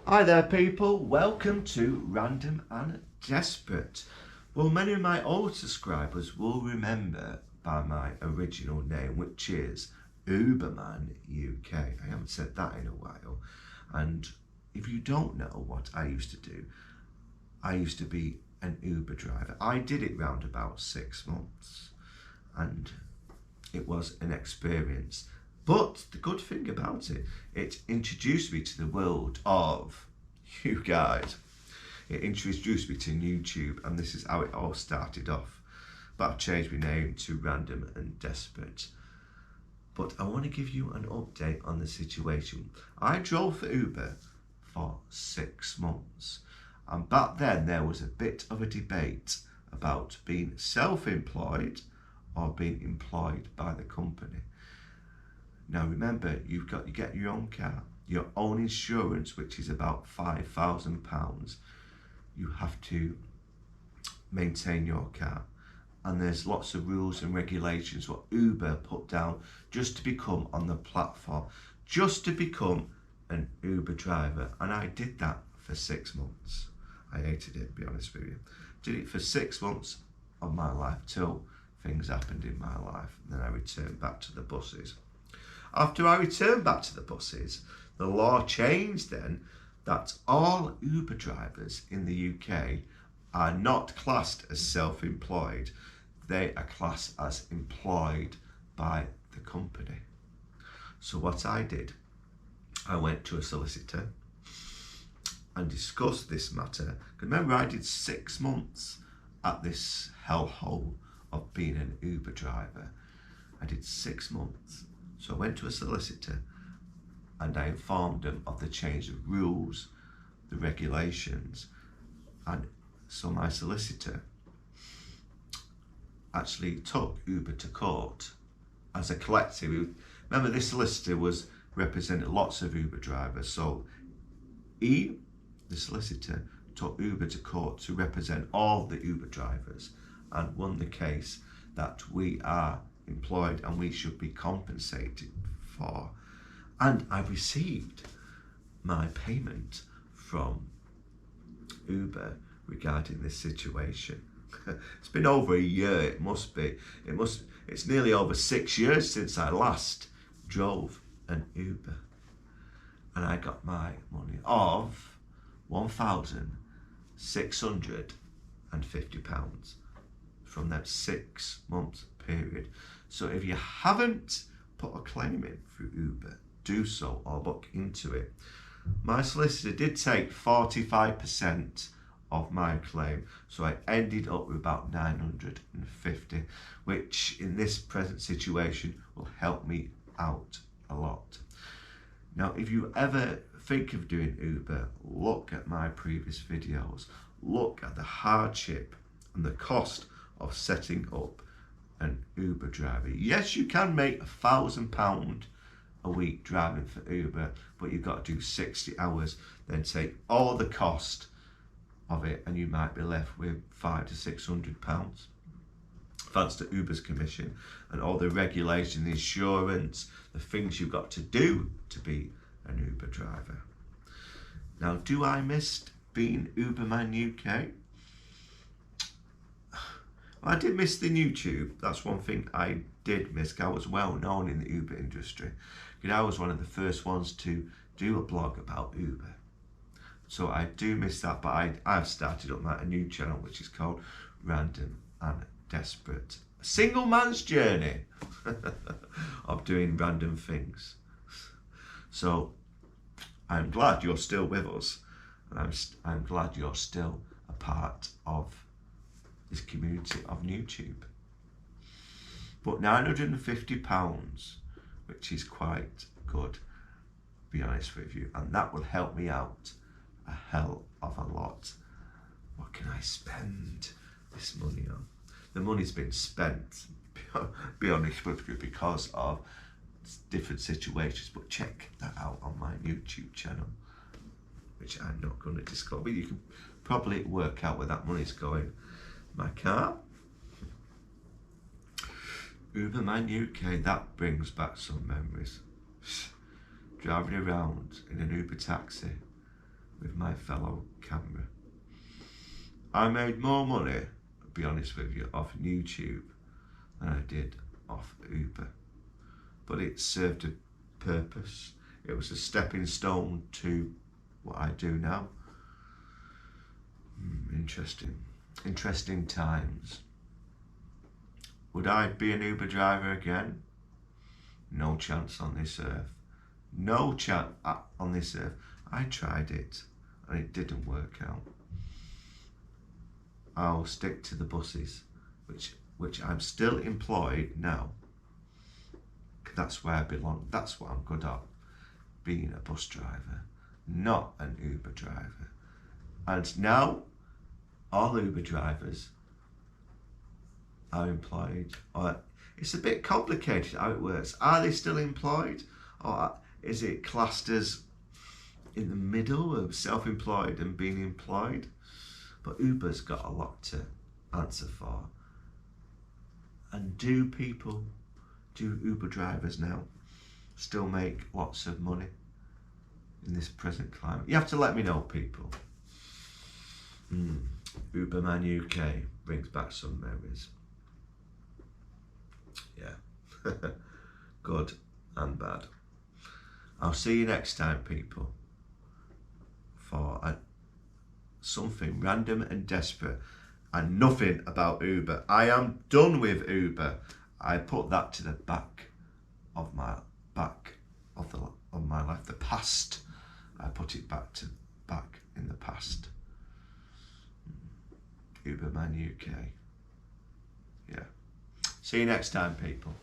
Hi there people, welcome to Random and Desperate. Well, many of my old subscribers will remember by my original name, which is Uberman UK. I haven't said that in a while. And if you don't know what I used to do, I used to be an Uber driver. I did it round about 6 months and it was an experience. But the good thing about it, it introduced me to the world of you guys. It introduced me to YouTube, and this is how it all started off. But I've changed my name to Random and Desperate. But I want to give you an update on the situation. I drove for Uber for 6 months, and back then there was a bit of a debate about being self-employed or being employed by the company. Now remember, you get your own car, your own insurance, which is about £5,000. You have to maintain your car, and there's lots of rules and regulations what Uber put down just to become on the platform, just to become an Uber driver. And I did that for 6 months. I hated it, to be honest with you. Did it for 6 months of my life till things happened in my life, and then I returned back to the buses. After I returned back to the buses, the law changed then that all Uber drivers in the UK are not classed as self-employed. They are classed as employed by the company. So what I did, I went to a solicitor and discussed this matter. Remember, I did 6 months at this hellhole of being an Uber driver. I did 6 months. So I went to a solicitor and I informed them of the change of rules, the regulations, and so my solicitor actually took Uber to court as a collective. Remember, this solicitor was representing lots of Uber drivers, so the solicitor, took Uber to court to represent all the Uber drivers and won the case that we are employed and we should be compensated for. And I received my payment from Uber regarding this situation. It's been over a year. It's nearly over 6 years since I last drove an Uber, and I got my money of £1,650 from that 6 month period. So if you haven't put a claim in through Uber, do so or look into it. My solicitor did take 45% of my claim, so I ended up with about 950, which in this present situation will help me out a lot. Now, if you ever think of doing Uber, look at my previous videos. Look at the hardship and the cost of setting up an Uber driver. Yes, you can make £1,000 a week driving for Uber, but you've got to do 60 hours, then take all the cost of it, and you might be left with £500 to £600. Thanks to Uber's commission and all the regulation, the insurance, the things you've got to do to be an Uber driver. Now, do I miss being Uberman UK? I did miss the YouTube. That's one thing I did miss. I was well known in the Uber industry. I was one of the first ones to do a blog about Uber. So I do miss that, but I've started up a new channel which is called Random and Desperate. A single man's journey of doing random things. So I'm glad you're still with us, and I'm glad you're still a part of this community of YouTube. But £950, which is quite good, to be honest with you, and that will help me out a hell of a lot. What can I spend this money on? The money's been spent, be honest with you, because of different situations, but check that out on my YouTube channel, which I'm not going to disclose, but you can probably work out where that money's going. My car, Uberman UK, that brings back some memories. Driving around in an Uber taxi with my fellow camera. I made more money, to be honest with you, off YouTube than I did off Uber. But it served a purpose. It was a stepping stone to what I do now. Interesting times. Would I be an Uber driver again? No chance on this earth. No chance on this earth. I tried it and it didn't work out. I'll stick to the buses, which I'm still employed now. That's where I belong. That's what I'm good at. Being a bus driver, not an Uber driver. And now all Uber drivers are employed. Or it's a bit complicated how it works. Are they still employed, or is it classed as in the middle of self-employed and being employed? But Uber's got a lot to answer for. And do Uber drivers now still make lots of money in this present climate? You have to let me know, people. Uberman UK brings back some memories. Yeah, good and bad. I'll see you next time, people, for something random and desperate and nothing about Uber. I am done with Uber. I put that to the back of my life, the past. I put it back in the past. Uberman UK. Yeah. See you next time, people.